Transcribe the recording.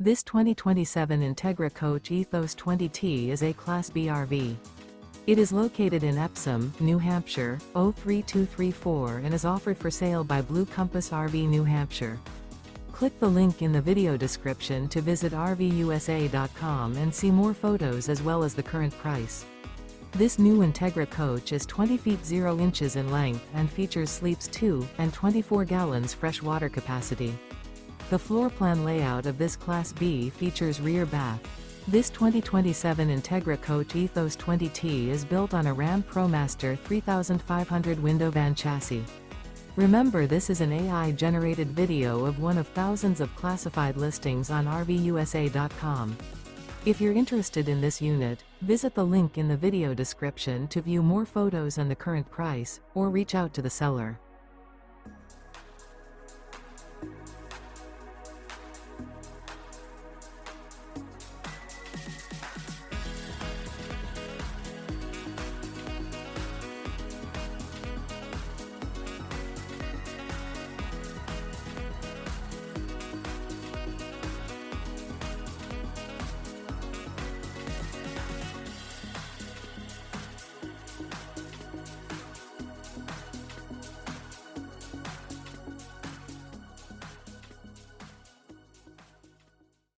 This 2027 Entegra Coach Ethos 20T is a Class B RV. It is located in Epsom, New Hampshire, 03234 and is offered for sale by Blue Compass RV New Hampshire. Click the link in the video description to visit RVUSA.com and see more photos as well as the current price. This new Entegra Coach is 20 feet 0 inches in length and features sleeps 2 and 24 gallons fresh water capacity. The floor plan layout of this Class B features rear bath. This 2027 Entegra Coach Ethos 20T is built on a RAM ProMaster 3500 window van chassis. Remember, this is an AI-generated video of one of thousands of classified listings on RVUSA.com. If you're interested in this unit, visit the link in the video description to view more photos and the current price, or reach out to the seller.